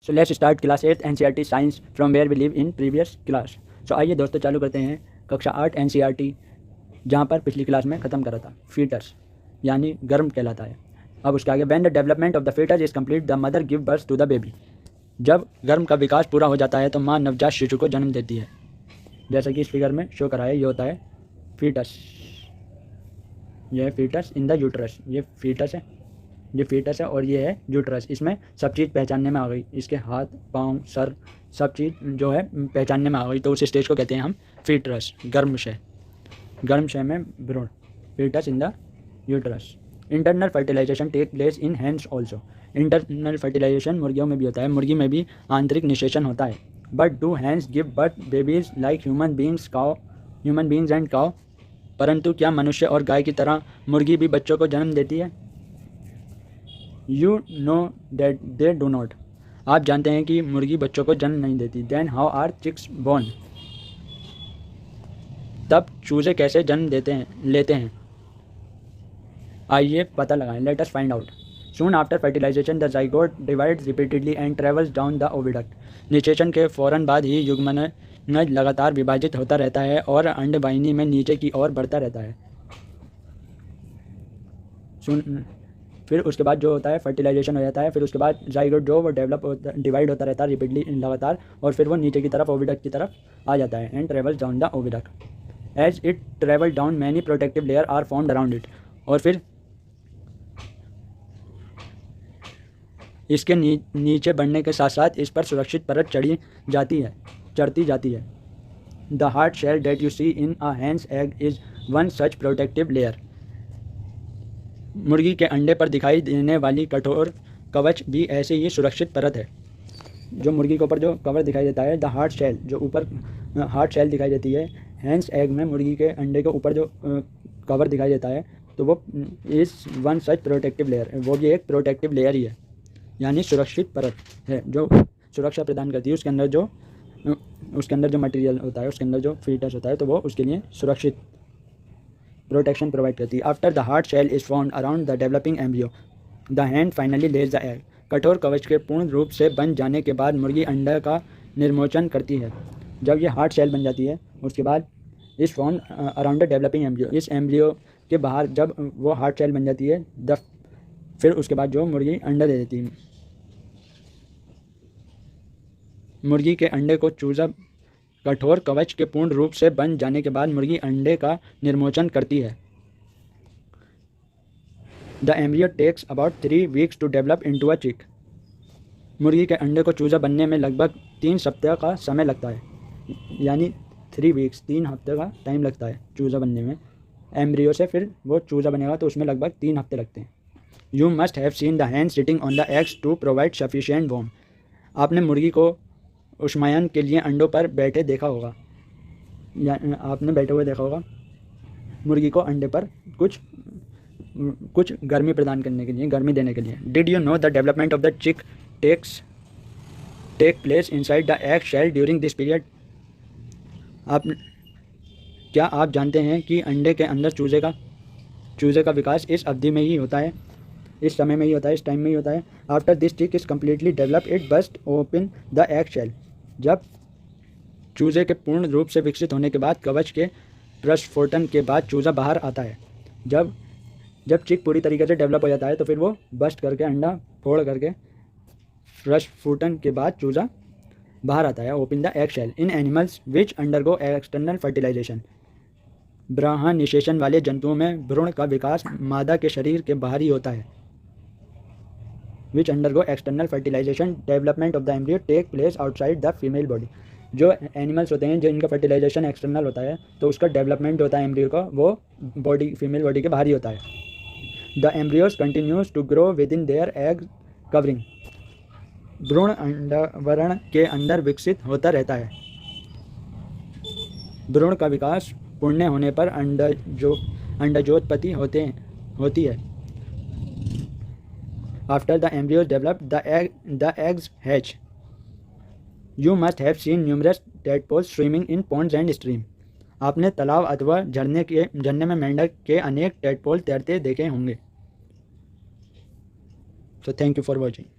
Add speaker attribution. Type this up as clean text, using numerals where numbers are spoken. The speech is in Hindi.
Speaker 1: So let's start class 8 NCERT science from where we leave in previous class. So आइए दोस्तों चालू करते हैं कक्षा 8 एनसीईआरटी, जहाँ पर पिछली क्लास में ख़त्म करा था। फीटस यानी गर्म कहलाता है। अब उसके आगे, when the development of the foetus is complete the mother give birth to the baby. जब गर्म का विकास पूरा हो जाता है तो माँ नवजात शिशु को जन्म देती है। जैसा कि इस फिगर में शो करा है, ये होता है फीटस। यह है फीटस इन द यूट्रस। ये फीटस है और ये है यूट्रस। इसमें सब चीज़ पहचानने में आ गई, इसके हाथ पाँव सर सब चीज़ जो है पहचानने में आ गई, तो उस स्टेज को कहते हैं हम फीटस, गर्भाशय में भ्रूण, foetus in the uterus. Internal fertilization take place in hens also. Internal fertilization मुर्गियों में भी होता है, मुर्गी में भी आंतरिक निषेचन होता है। But do hands give birth babies like human beings and cow. परंतु क्या मनुष्य और गाय की तरह मुर्गी भी बच्चों को जन्म देती है? You know that they do not. आप जानते हैं कि मुर्गी बच्चों को जन्म नहीं देती। Then how are chicks born. तब चूजे कैसे जन्म लेते हैं? आइए पता लगाएं। Let us find out. Soon after fertilization the zygote divides repeatedly and travels down the oviduct. निषेचन के फौरन बाद ही युग्मन लगातार विभाजित होता रहता है और अंडवाहिनी में नीचे की ओर बढ़ता रहता है। फिर उसके बाद जो होता है फर्टिलाइजेशन हो जाता है। फिर उसके बाद जाइगोट जो वो डिवाइड होता रहता है रिपीटली लगातार, और फिर वो नीचे की तरफ ओविडक्ट की तरफ आ जाता है। And travels down the oviduct. As it travel down many protective layer are formed around it. और फिर इसके नीचे बढ़ने के साथ साथ इस पर सुरक्षित परत चढ़ती जाती है। The hard shell that you see in a hen's egg is one such protective layer. मुर्गी के अंडे पर दिखाई देने वाली कठोर कवच भी ऐसे ही सुरक्षित परत है। जो मुर्गी के ऊपर जो कवर दिखाई देता है, द हार्ड शेल, जो ऊपर हार्ड शेल दिखाई देती है हैंस एग में, मुर्गी के अंडे के ऊपर जो कवर दिखाई देता है, तो वो is one such protective layer, वो भी एक प्रोटेक्टिव लेयर ही है, यानी सुरक्षित परत है जो सुरक्षा प्रदान करती है। उसके अंदर जो मटेरियल होता है, उसके अंदर जो फीटस होता है, तो वो उसके लिए सुरक्षित प्रोटेक्शन प्रोवाइड करती है। After the hard shell is found around the developing embryo the hen finally lays the egg. कठोर कवच के पूर्ण रूप से बन जाने के बाद मुर्गी अंडे का निर्मोचन करती है। जब ये हार्ड शेल बन जाती है, उसके बाद is found around the developing embryo, इस एम्ब्रियो के बाहर जब वो हार्ड शेल बन जाती है, फिर उसके बाद जो मुर्गी अंडा दे देती है। मुर्गी के अंडे को चूजा कठोर कवच के पूर्ण रूप से बन जाने के बाद मुर्गी अंडे का निर्मोचन करती है। The embryo takes about 3 weeks to develop into a chick. मुर्गी के अंडे को चूजा बनने में लगभग 3 सप्ताह का समय लगता है, यानी 3 वीक्स, 3 हफ्ते का टाइम लगता है चूजा बनने में। एम्ब्रियो से फिर वो चूजा बनेगा तो उसमें लगभग 3 हफ्ते लगते हैं। You must have seen the hen sitting on the eggs to provide sufficient warm. आपने मुर्गी को उष्मायन के लिए अंडों पर बैठे देखा होगा, या आपने बैठे हुए देखा होगा मुर्गी को अंडे पर कुछ गर्मी प्रदान करने के लिए, गर्मी देने के लिए। Did you know the development of the chick take place inside the egg shell during this period. क्या आप जानते हैं कि अंडे के अंदर चूजे का विकास इस अवधि में ही होता है, इस समय में ही होता है, इस टाइम में ही होता है। After this chick is completely develop it burst open the egg shell. जब चूजे के पूर्ण रूप से विकसित होने के बाद कवच के प्रस्फोटन के बाद चूजा बाहर आता है। जब चिक पूरी तरीके से डेवलप हो जाता है तो फिर वो बस्ट करके, अंडा फोड़ करके, प्रस्फोटन के बाद चूजा बाहर आता है। Open the egg shell in animals which undergo external fertilization. बाह्य निषेचन वाले जंतुओं में भ्रूण का विकास मादा के शरीर के बाहर ही होता है। Which undergo external fertilization development of the embryo take place outside the female body. जो एनिमल्स होते हैं, जो इनका फर्टिलाइजेशन एक्सटर्नल होता है, तो उसका डेवलपमेंट होता है एम्ब्रियो का, वो फीमेल बॉडी के बाहर ही होता है। The embryos continues to grow within their egg covering. भ्रूण अंडावरण के अंदर विकसित होता रहता है। भ्रूण का विकास पूर्ण होने पर अंडजोत्पत्ति होती है। After the embryos develop, the eggs hatch. You must have seen numerous tadpoles swimming in ponds and streams. आपने तालाब अथवा झरने में मेंढक के अनेक टैडपोल तैरते देखे होंगे। So thank you for watching.